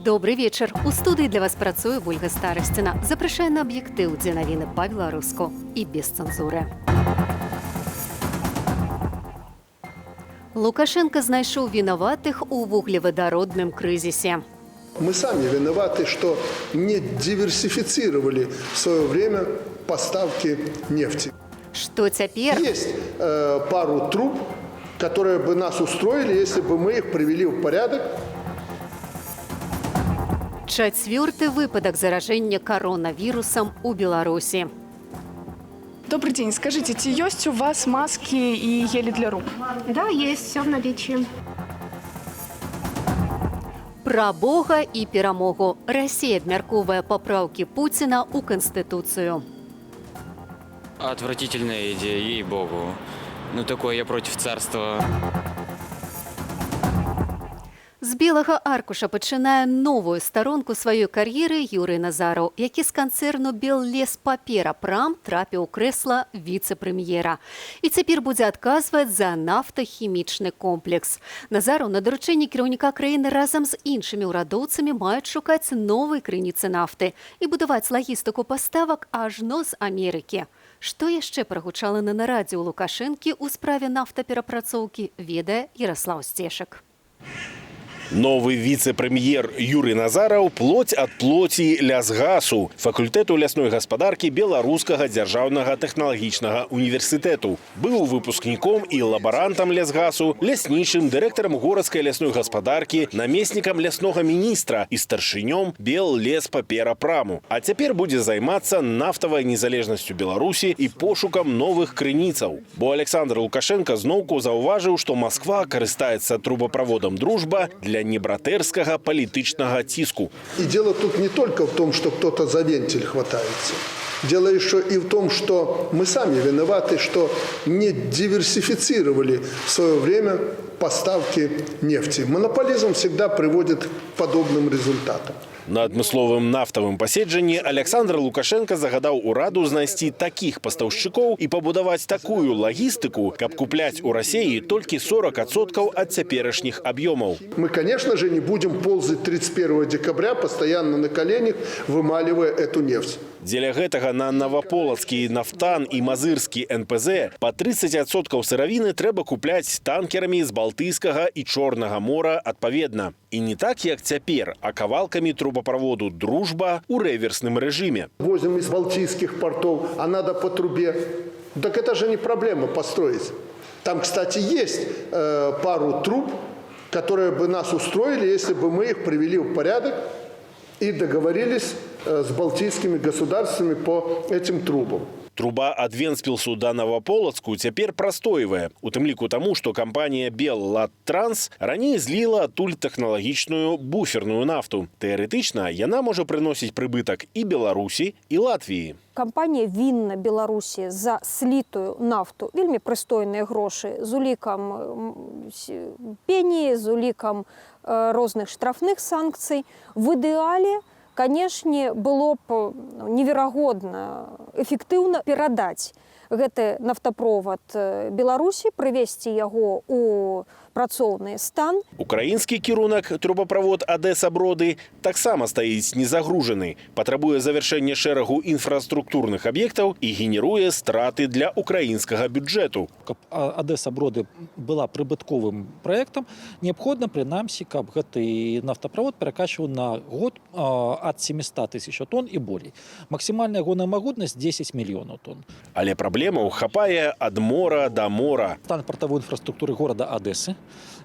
Добрый вечер. У студыі для вас працуе Ольга Старасціна. Запрашае на аб'ектыў, дзе навіны па-беларуску і без цэнзуры. Лукашенко знайшоў вінаватых у вуглеводородным крызісе. Мы сами виноваты, что не диверсифицировали в свое время поставки нефти. Што цяпер? Есть пару труб, которые бы нас устроили, если бы мы их привели в порядок. Чацвёрты выпадак зараження коронавирусом у Беларуси. Добрый день. Скажите, есть у вас маски и гели для рук? Да, есть, все в наличии. Пра Бога і перамогу. Расія абмяркоўвае папраўкі Пуціна ў Канстытуцыю. Отвратительная идея, ей-богу. Ну такое я против царства. З белага аркуша пачынае новую старонку сваёй кар'еры Юрый Назараў, які з канцэрну «Беллеспапера-Прам» трапіў у крэсла віцэ-прэм'ера. І цяпер будзе адказваць за нафтахімічны комплекс. Назараў на даручэнні кіраўніка краіны разам з іншымі ўрадоўцамі маюць шукаць новай крыніцы нафты і будаваць лагістыку паставак ажно з Амерыкі. Што яшчэ прагучала на нарадзе ў Лукашэнкі ў справе нафтаперапрацоўкі, ведае Ярослаў Сцешак. Новый вице-премьер Юрий Назараў плоть от плоти лясгасу, факультету лясной гаспадаркі Беларускага дзяржаўнага тэхналагічнага універсітэту. Быў выпускніком і лабарантам лясгасу, ляснічым, дырэктарам горадскай лясной гаспадаркі, намеснікам ляснога міністра і старшынём Беллеспапера-Праму. А цяпер будзе займацца нафтавай незалежнасцю Беларусі і пошукам новых крыніцаў. Бо Александр Лукашенко зноўку заўважыў, што Москва карыстаецца трубаправодам «Дружба» для небратэрскага палітычнага ціску. И дело тут не только в том, что кто-то за вентиль хватается. Дело еще и в том, что мы сами виноваты, что не диверсифицировали в свое время поставки нефти. Монополизм всегда приводит к подобным результатам. На адмысловым нафтавым паседжанні Александр Лукашенко загадаў ураду знайсці такіх пастаўшчыкоў і пабудаваць такую лагістыку, каб купляць у Расіі толькі 40% ад цяперашніх аб'ёмаў. Мы, конечно же, не будем ползать 31 декабря, постоянно на коленях, вымаливая эту нефть. Дзеля гэтага на Наваполацкі нафтан і мазырскі НПЗ па 30% сыравіны трэба купляць танкерамі з Балтыйскага і Чорнага мора адпаведна. І не так, як цяпер, а кавалкамі трубаправоду «Дружба» у реверсным режиме. Возим из балтийских портов, а надо по трубе. Так это же не проблема построить. Там, кстати, есть пару труб, которые бы нас устроили, если бы мы их привели в порядок и договорились с балтийскими государствами по этим трубам. Труба ад Венспілсу да Наваполацку цяпер прастоевая. У тым ліку таму, што кампанія «Беллаттранс» раней зліла адтуль тэхналагічную буферную нафту. Тэарэтычна яна можа прыносіць прыбытак і Беларусі, і Латвіі. Кампанія вінна Беларусі за слітую нафту вельмі прыстойныя грошы з улікам пені, з улікам розных штрафных санкцый. В ідэале, конечно, было б неверагодна эфектыўна перадаць гэты нафтаправод Беларусі, прывесці яго у працоўны стан. Украінскі кірунак трубаправод Адэса-Броды таксама стаіць незагружаны, патрабуе завяршэння шэрагу інфраструктурных аб'ектаў і генеруе страты для украінскага бюджэту. Каб Адэса-Броды была прыбытковым праектам, неабходна прынамсі, каб гэты нафтаправод перакачваў на год ад 700 тысяч тонн і болей. Максімальная ягоная магутнасць 10 мільёнаў тонн. Але праблемаў хапае ад мора да мора. Стан партавой інфраструктуры горада Адэсы.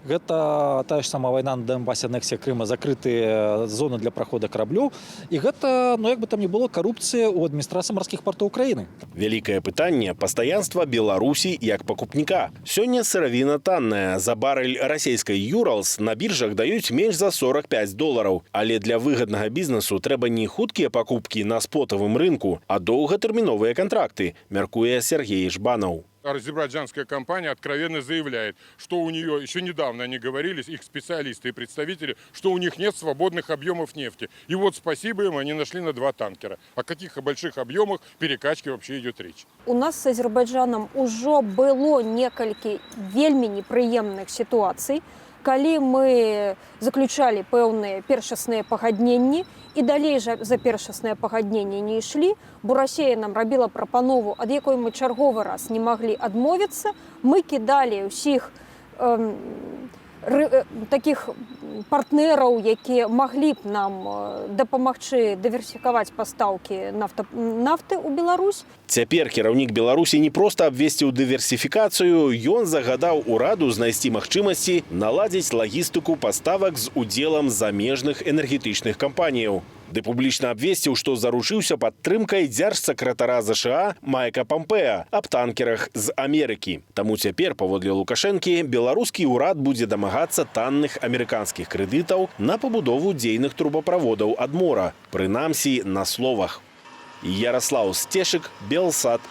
Гэта тая ж самая вайна на Донбасе, анексія Крыма, закрытыя зоны для прахода караблёў. І гэта, як бы там ні было, карупцыя ў адміністрацыі марскіх партоў краіны. Вялікае пытанне пастаянства Беларусі як пакупніка. Сёння сыравіна танная. За барэль расійскай «Юралс» на біржах даюць менш за $45. Але для выгаднага бізнесу трэба не хуткія пакупкі на спотавым рынку, а доўгатэрміновыя кантракты, мяркуе Сергей Жбанаў. Азербайджанская компания откровенно заявляет, что у нее, еще недавно они говорили, их специалисты и представители, что у них нет свободных объемов нефти. И вот спасибо им, они нашли на 2 танкера. О каких больших объемах перекачки вообще идет речь? У нас с Азербайджаном уже было некалькі вельмі непрыемных ситуаций. Калі мы заключалі пэўныя першасныя пагадненні і далей за першасныя пагадненні не ішлі, бо Расія нам рабіла прапанову, ад якой мы чарговы раз не маглі адмовіцца, мы кідалі ўсіх таких партнераў, якія маглі б нам дапамагчы дыверсіфікаваць пастаўкі нафты ў Беларусь. Цяпер кіраўнік Беларусі не проста абвесціў дыверсіфікацыю, ён загадаў ураду знайсці магчымасці наладзіць лагістыку паставак з удзелам замежных энергетычных кампаніяў. Ды публічна абвесціў, што заручыўся падтрымкай дзяржсакратара ЗША Майка Помпеа аб танкерах з Амерыкі. Таму цяпер, паводле Лукашэнкі, беларускі ўрад будзе дамагацца танных амерыканскіх крэдытаў на пабудову дзейных трубаправодаў ад мора, прынамсі на словах. Ярослаў Стешык, Белсат.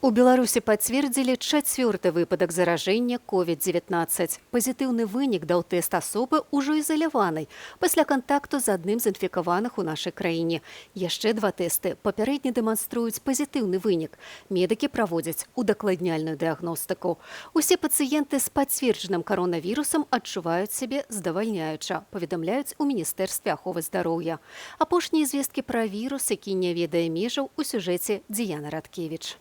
У Беларусі пацвердзілі 4-ы выпадак заражэння COVID-19. Пазітыўны вынік даў тэст асобы ўжо ізаляванай пасля кантакту з адным з інфікаваных у нашай краіне. Яшчэ 2 тэсты папярэдне дэманструюць пазітыўны вынік. Медыкі праводзяць удакладняльную дыягностыку. Усе пацыенты з пацверджаным каронавірусам адчуваюць сябе здавальняюча, паведамляюць у Міністэрстве аховы здароўя. Апошнія звесткі пра вірус, які не ведае межаў, у сюжэце Дзіяна Радкевіч.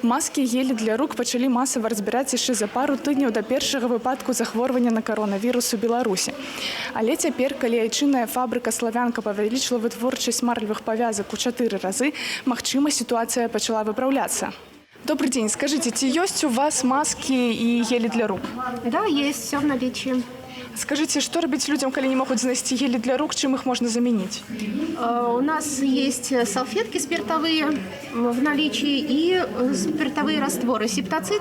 Маски гелі для рук пачалі масава разбіраць яшчэ за пару тыдняў да першага выпадку захворвання на каронавірус у Беларусі. Але цяпер, калі айчынная фабрыка «Славянка» павялічыла вытворчасць марлевых павязак у 4 разы, магчыма, ситуация пачала выпраўляцца. Добрый день. Скажите, есть у вас маски и гели для рук? Да, есть, все в наличии. Скажите, что робить людям, когда не могут знайти гели для рук, чем их можно заменить? У нас есть салфетки спиртовые в наличии и спиртовые растворы, септоцид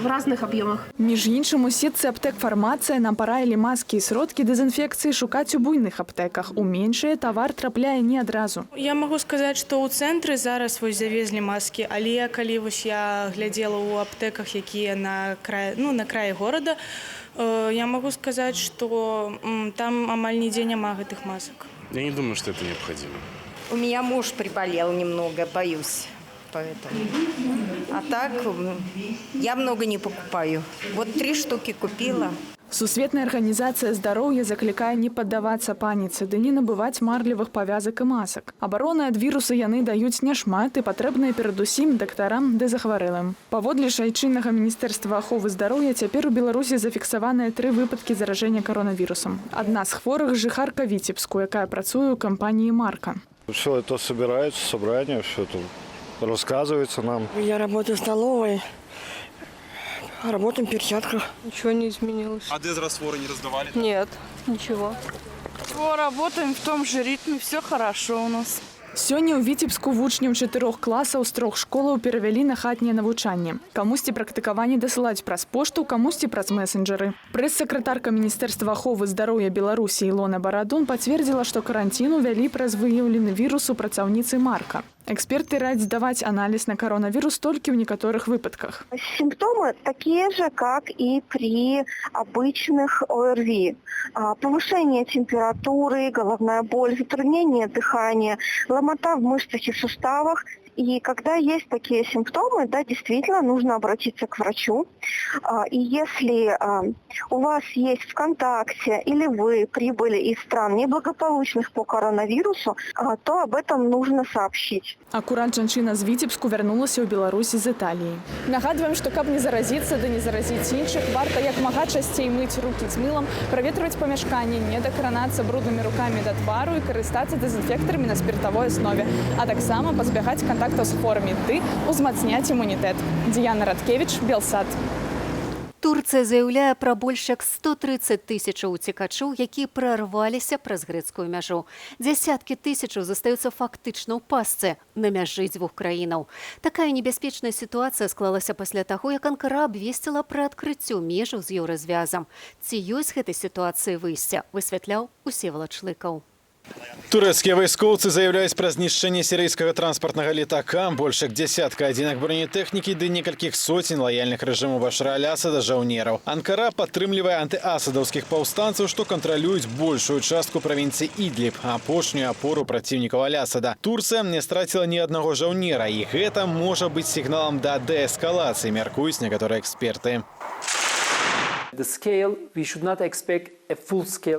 в разных объемах. Між іншым, у сетцы аптэк «Фармацыя» нам параілі маскі і сродкі дэзінфекцыі шукаць у буйных аптэках. У меншыя тавар трапляе не адразу. Я могу сказаць, што ў цэнтры зараз вось завезлі маскі, але калі вось я глядзела ў аптэках, якія на краі горада, я могу сказать, что там амаль нигде нема гэтых масок. Я не думаю, что это необходимо. У меня муж приболел немного, боюсь. Поэтому. А так я много не покупаю. Вот 3 штуки купила. Сусветная арганізацыя здароўя заклікае не паддавацца паніцы, ды не набываць марлевых павязак і масак. Абароны ад віруса яны даюць няшмат і патрэбныя перадусім дактарам ды захварэлым. Паводле ж айчыннага Міністэрства аховы здароўя цяпер у Беларусі зафіксаваныя 3 выпадкі заражэння коронавірусам. Адна з хворых жыхарка Віцебску, якая працуе ў кампаніі «Марка». Все это собирается, собрание, все это рассказывается нам. Я работаю в столовой. Работаем в перчатках. Ничего не изменилось. А дезрастворы не раздавали? Нет, ничего. Работаем в том же ритме, все хорошо у нас. Сёння ў Віцебску вучняў 4 класаў з 3 школаў перавялі на хатняе навучанне. Камусьці практыкаванне дасылаюць праз пошту, камусьці праз месенджеры. Прэс-сакратарка Міністэрства аховы здароўя Беларусі Ілона Барадун пацвердзіла, што карантін увялі праз выяўлены вірус у працаўніцы «Марка». Эксперты радят сдавать анализ на коронавирус только в некоторых выпадках. Симптомы такие же, как и при обычных ОРВИ. Повышение температуры, головная боль, затруднение дыхания, ломота в мышцах и суставах. И когда есть такие симптомы, да, действительно нужно обратиться к врачу. И если у вас есть ВКонтакте или вы прибыли из стран неблагополучных по коронавирусу, то об этом нужно сообщить. Аккурат жанчына з Віцебску вярнулася ў Беларусі з Італіі. Нагадваем, што каб не заразіцца, да не заразіць іншых, варта як мага часцей мыць рукі з мылам, праветрываць памяшканне, не дакранацца бруднымі рукамі да твару і карыстацца дэзінфектарамі на спиртавой аснове, а таксама пазбягаць контактаў з хворымі, ды узмацняць імунітэт. Дзіяна Радкевіч, Белсат. Турцыя заяўляе пра больш як 130 тысячаў уцекачоў, якія прарваліся праз грэцкую мяжу. Дзясяткі тысячаў застаюцца фактычна ў пастцы на мяжы 2 краінаў. Такая небяспечная сітуацыя склалася пасля таго, як Анкара абвесціла пра адкрыццё межаў з еўразвязам. Ці ёсць гэтай сітуацыі выйсця, высвятляў Усевалад Шлыкаў. Турэцкія вайскоўцы заяўляюць пра знішчэнне сірыйскага транспартнага летака, больш як дзясятка адзінак бронетэхнікі ды некалькіх соцень лаяльных рэжыму Башара аль-Асада жаўнераў. Анкара падтрымлівае антыасадаўскіх паўстанцаў, што кантралююць большую частку правінцыі Ідліб, апошнюю апору праціўнікаў аль-Асада. Турцыя не страціла ні аднаго жаўнера, і гэта можа быць сігналам да дээскалацыі, мяркуюць некаторыя эксперты.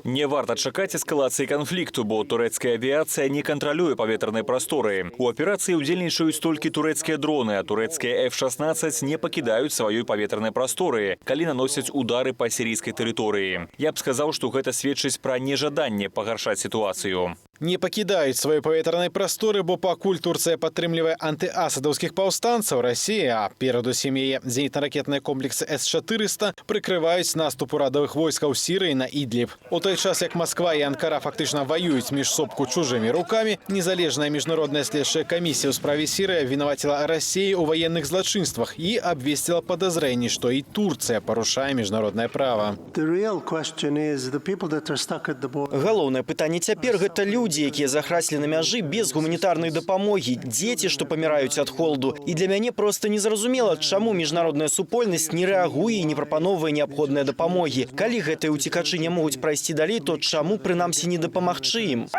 Не варта чакаць эскалацыі канфлікту, бо турэцкая авіяцыя не кантралюе паветранай прасторы. У аперацыі ўдзельнічаюць толькі турэцкія дроны, а турэцкія F-16 не пакідаюць сваёй паветранай прасторы, калі наносяць удары па сірійскай тэрыторыі. Я б сказаў, што гэта сведчыць пра нежаданне пагаршаць сітуацыю. Не пакідаюць сваёй паветранай прасторы, бо пакуль Турцыя падтрымлівае антыасадаўскіх паўстанцаў, Расія, а перадусім яе зенітна-ракетныя комплексы С-400 прыкрываюць наступ урадавых войскаў Сірыі на Ідліб. У той час, як Москва і Анкара фактычна ваююць між собку чужымі рукамі, незалежная міжнародная следчая камісія ў справе Сірыі вінаваціла Расію ў ваенных злачынствах і абвесціла падазрэнні, што і Турцыя парушае міжнароднае права. Галоўнае пытанне цяпер гэта людзі, якія захраслі на мяжы без гуманітарнай дапамогі, дзеці, што паміраюць ад холоду. І для мяне проста незразумела, чаму міжнародная супольнасць не рэагуе і не прапановвае неабходныя дапамогі. Калі гэтыя уцекачы не могуць прайсці далей, то чаму прынамсі не дапамагчы ім?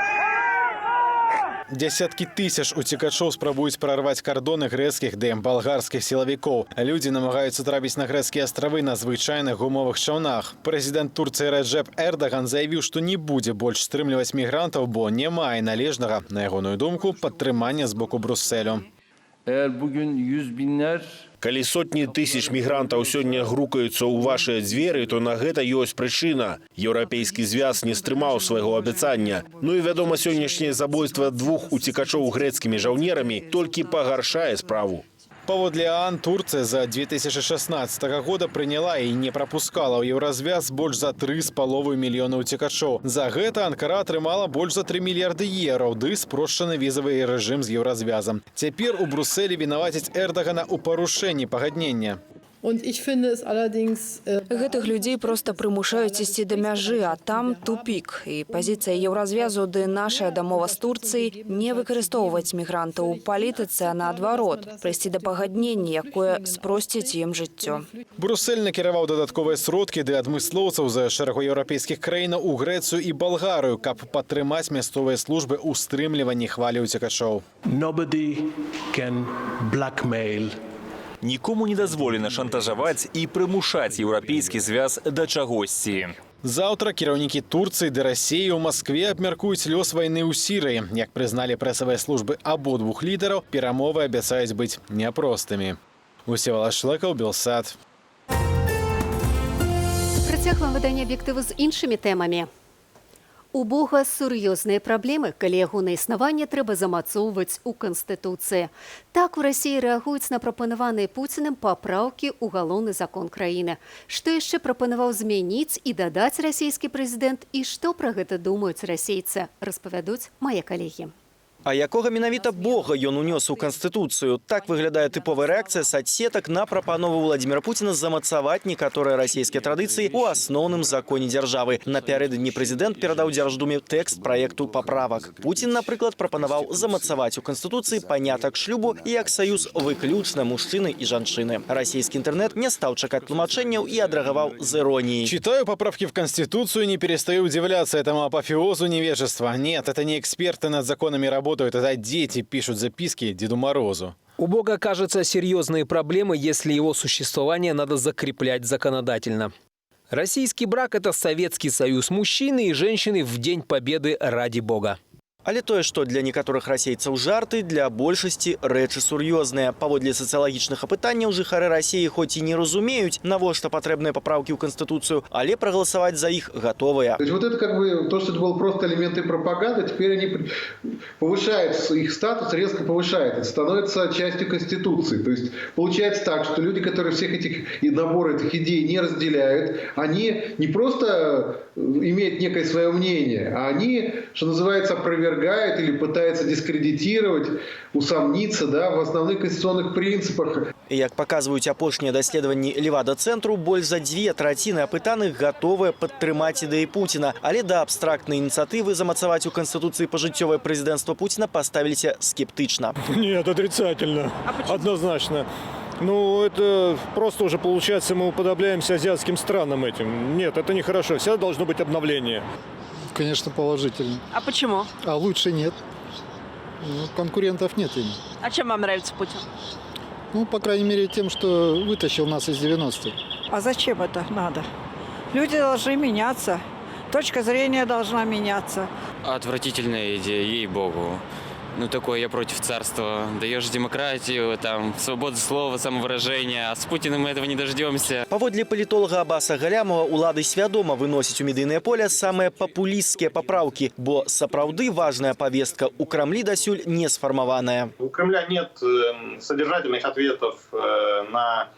Десяткі тысяч уцекачоў спрабуюць прарваць кардоны грэцкіх ды балгарскіх сілавікоў. Людзі намагаюцца трапіць на грэцкія астравы на звычайных гумовых чаўнах. Прэзідэнт Турцыі Реджеп Эрдаган заявіў, што не будзе больш стрымліваць мігрантаў, бо не мае належнага, на ягоную думку, падтрымання з боку Брюсселю. Калі сотні тысяч мігрантаў сёння грукаюцца ў вашыя дзверы, то на гэта ёсць прычына. Еўрапейскі звяз не стрымаў свайго абяцання. Ну і, вядома, сённяшняе забойства 2 уцекачоў грэцкімі жаўнерамі толькі пагаршае справу. Паводле ААН, Турцыя за 2016 года прыняла і не прапускала ў еўразвяз больш за 3,5 мільёна уцекачоў. За гэта Анкара атрымала больш за 3 мільярды еўра, ды спрошчаны візавы рэжым з еўразвязам. Цяпер у Брюсселі вінавацяць Эрдагана ў парушэнні пагаднення. Гэтых людзей проста прымушаюць ісці да мяжы, а там тупік. І пазіцыя еўразвязу ды нашая дамова з Турцыяй не выкарыстоўваць мігрантаў у палітыцы, а наадварот, прыйсці да пагаднення, якое спросціць ім жыццё. Брюссель накіраваў дадатковыя сродкі ды адмыслоўцаў за шэрагу еўрапейскіх краінаў у Грэцыю і Балгарыю, каб падтрымаць мясцовыя службы ў стрымліванні хвалі уцекачоў. Нікому не дазволена шантажаваць і прымушаць еўрапейскі звяз да чагосьці. Заўтра кіраўнікі Турцыі ды Расіі ў Маскве абмяркуюць лёс вайны ў Сірыі. Як прызналі прэсавыя службы абодвух лідараў, перамовы абяцаюць быць няпростымі. Усевалаш Шлыкаў, Белсат. Працягваем выданне аб'ектыву з іншымі тэмамі. У Бога сур'ёзныя праблемы, калі ягонае існаванне трэба замацоўваць у Канстытуцыі. Так у Расіі рэагуюць на прапанаваныя Пуцінам папраўкі ў галоўны закон краіны. Што яшчэ прапанаваў змяніць і дадаць расійскі прэзідэнт і што пра гэта думаюць расейцы, распавядуць мае калегі. А якога менавіта Бога ён унёс у Канстытуцыю? Так выглядае тыповая рэакцыя соцсетак на прапанову Владимира Путина замацаваць некаторыя расійскія традыцыі ў асноўным законе дзяржавы. Напярэдадні прэзідэнт перадаў Дзярждуме тэкст праекту паправак. Путін, напрыклад, прапанаваў замацаваць у Канстытуцыі панятак шлюбу як саюз выключна мужчыны і жанчыны. Расійскі інтэрнэт не стаў чакаць тлумачэнняў і адрэагаваў з іроніяй. Читаю поправки в Конституцию, не перестаю удивляться этому апофеозу невежества. Нет, это не эксперты над законами работают, это дети пишут записки Деду Морозу. У Бога, кажется, серьезные проблемы, если его существование надо закреплять законодательно. Российский брак – это Советский Союз мужчины и женщины в День Победы ради Бога. Але тое, што для некаторых расейцаў жарты, для большасці рэчы сур'ёзныя. Паводле сацыялагічных апытанняў жыхары Расіі хоць і не разумеюць, навошта патрэбныя папраўкі ў Канстытуцыю, але прагаласаваць за іх готовыя. То есть вот это как бы то, что это было просто элементы пропаганды, теперь они повышают их статус, резко повышает, это становится частью Конституции. То есть получается так, что люди, которые всех этих набор этих идей не разделяют, они не просто имеют некое свое мнение, а они, что называется, опровергают или пытается дискредитировать, усомниться, да, в основных конституционных принципах. Як паказваюць апошнія даследаванні Левада-цэнтру, больш за 2/3 апытаных гатовыя падтрымаць ідэі Пуціна. Але да абстрактнай ініцыятывы замацаваць у Канстытуцыі пажыццёвае прэзідэнцтва Пуціна паставіліся скептычна. Нет, отрицательно. Однозначно. Ну, это просто уже получается, мы уподобляемся азиатским странам этим. Нет, это нехорошо. Всегда должно быть обновление. Конечно, положительно. А почему? А лучше нет. Ну, конкурентов нет им. А чем вам нравится Путин? Ну, по крайней мере, тем, что вытащил нас из 90-х. А зачем это надо? Люди должны меняться. Точка зрения должна меняться. Отвратительная идея, ей-богу. Ну, такое я против царства. Даешь демократию, там, свободу слова, самовыражения, а с Путиным мы этого не дождемся. Паводле палітолага Аббаса Галямова, улады свядома выносяць у медыйнае поле самыя папулісцкія папраўкі, бо сапраўды важная повестка у Крамлі дасюль не сфармаваная. У Кремля нет содержательных ответов на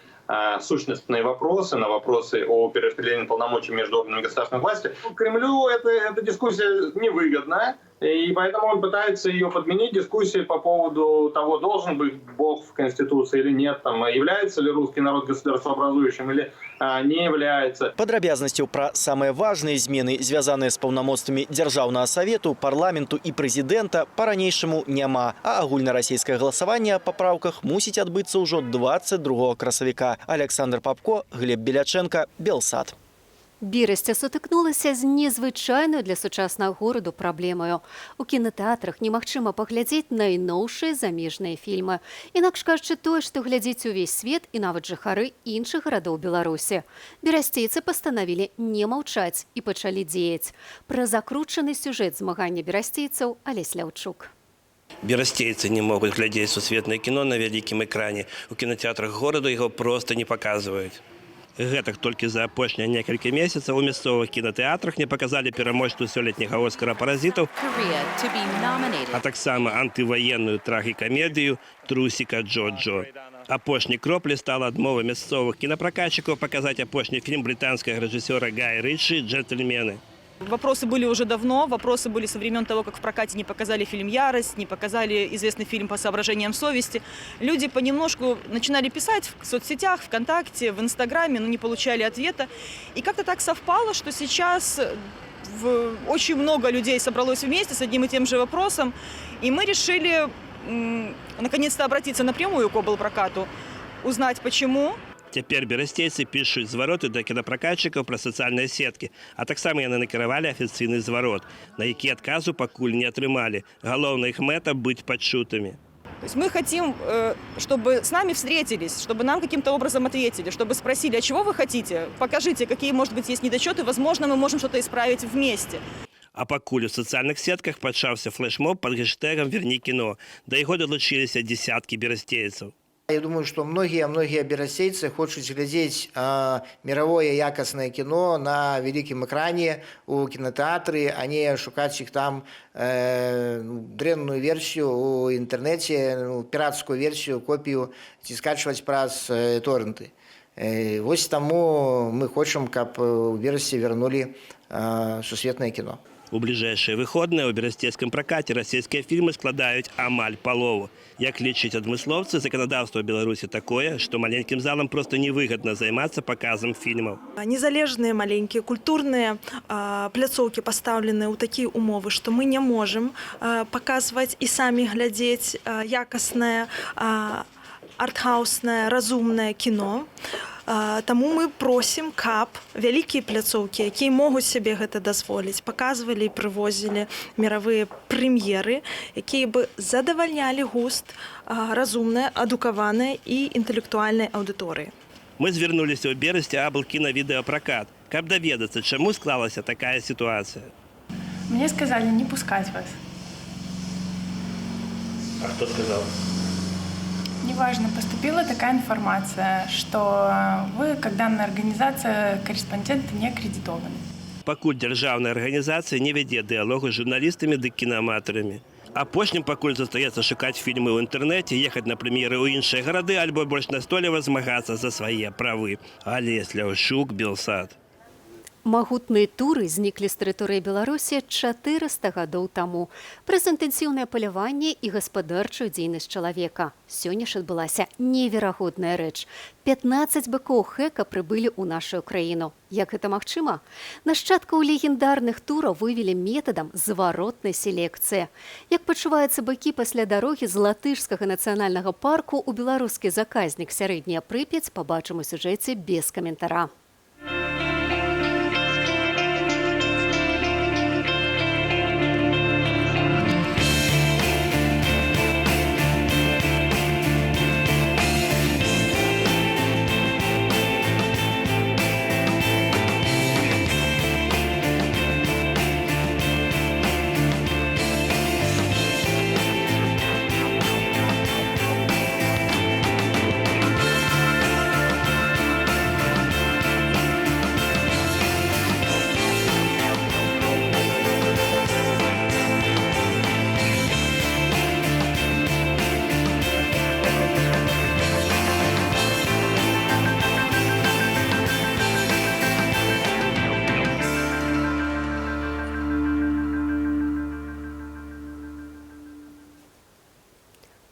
сущностные вопросы, на вопросы о перераспределении полномочий между органами государственной власти. Кремлю эта дискуссия невыгодна, и поэтому он пытается ее подменить дискуссией по поводу того, должен быть Бог в Конституции или нет, там, является ли русский народ государствообразующим или не является. Падрабязнасцяў пра самыя важныя змены, звязаныя з паўнамоцтвамі Дзяржаўнага Савету, парламенту і прэзідэнта, па-ранейшаму няма, а агульнарасійскае галасаванне па папраўках мусіць адбыцца ўжо 22 красавіка. Александр Попко, Глеб Беляченко, Белсат. Бірасця сутыкнулася з незвычайною для сучаснага гораду праблемаю. У кінотэатрах немагчыма паглядзець найноўшыя замежныя фільмы. Інакш кажучы, тое, што глядзіць увесь свет і нават жыхары іншых гарадоў Беларусі. Берасцейцы пастанавілі не маўчаць і пачалі дзеяць. Пра закручаны сюжэт змагання берасцейцаў Алесь Ляўчук. Берасцейцы не могуць глядзець сусветнае кіно на вялікім экране. У кінотэатрах гораду яго проста не паказваюць. Гэтак толькі за апошнія некалькі месяцаў у мясцовых кінотэатрах не паказалі пераможцу сёлетняга Оскара «Паразітаў», а таксама антываенную трагікамедыю «Трусіка Джо-Джо». Апошняй кроплі стала адмова мясцовых кінапракатчыкаў паказаць апошні фільм брытанскага рэжысёра Гая Ричи «Джентльмены». Вопросы были уже давно, вопросы были со времен того, как в прокате не показали фильм «Ярость», не показали известный фильм «По соображениям совести». Люди понемножку начинали писать в соцсетях, ВКонтакте, в Инстаграме, но не получали ответа. И как-то так совпало, что сейчас очень много людей собралось вместе с одним и тем же вопросом. И мы решили наконец-то обратиться напрямую к облпрокату, узнать почему. Цяпер берасцейцы пішуць звароты да кінапракатчыкаў пра сацыяльныя сеткі, а таксама яны накіравалі афіцыйны зварот, на які адказу пакуль не атрымалі. Галоўная іх мэта быць пачутымі. То есть мы хотим, чтобы с нами встретились, чтобы нам каким-то образом ответили, чтобы спросили, а чего вы хотите? Покажите, какие, может быть, есть недочеты, возможно, мы можем что-то исправить вместе. А пакуль у сацыяльных сетках пачаўся флешмоб пад хэштэгам «Верні кіно». Да яго далучыліся дзесяткі берасцейцаў. Я думаю, что многие берасцейцы хочуць глядзець мировое якаснае кино на великом экране у кинотеатре, а не шукаць их там дрэнную версию у интернете, пиратскую версию, копию ці скачивать праз торренты. Вось таму мы хочам, каб у версии вернули сусветнае кино. У бліжэйшыя выходныя ў берасцейскім пракаце расійскія фільмы складаюць амаль палову. Як лічаць адмыслоўцы, заканадаўства Беларусі такое, што маленькім залам проста невыгадна займацца паказам фільмаў. Незалежныя маленькія культурныя пляцоўкі пастаўленыя ў такія умовы, што мы не можам паказваць і самі глядзець якаснае, артхауснае, разумнае кіно. Таму мы просім, каб вялікія пляцоўкі, якія могуць сябе гэта дазволіць, паказвалі і прывозілі міравыя прэм'еры, якія бы задавальнялі густ разумнай, адукаванай і інтэлектуальнай аўдыторыі. Мы звярнуліся ў Берасці аблкіна-відэапракат, каб даведацца, чаму склалася такая сітуацыя. Мне сказали не пускать вас. А хто сказал? Неважно, поступила такая информация, что вы, как данная организация, корреспонденты не аккредитованы. Пакуль дзяржаўная арганізацыя не вядзе дыялогу з журналістамі ды кінаматарамі. Апошнім пакуль застаецца шукаць фільмы ў інтэрнэце, ехаць на прэм'еры ў іншыя гарады альбо больш настойліва змагацца за свае правы. Алесь Ляўчук, Белсат. Магутныя туры зніклі з тэрыторыі Беларусі 400 гадоў таму. Праз інтэнсіўнае паляванне і гаспадарчую дзейнасць чалавека. Сёння ж адбылася неверагодная рэч. 15 быкоў хэка прыбылі ў нашу краіну. Як гэта магчыма? Нашчадкаў легендарных тураў вывелі метадам зваротнай селекцыі. Як пачуваюцца быкі пасля дарогі з латышскага нацыянальнага парку ў беларускі заказнік Сярэдняя Прыпяць, пабачым у сюжэце без каментара.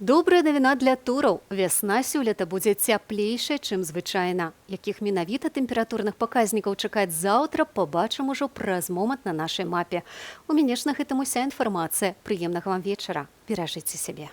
Добрая навіна для тураў. Вясна сёлета будзе цяплейшая, чым звычайна. Якіх менавіта тэмпературных паказнікаў чакаць заўтра, пабачым ужо праз момант на нашай мапе. У мяне ж на гэтым уся інфармацыя. Прыемнага вам вечара. Беражыце сябе.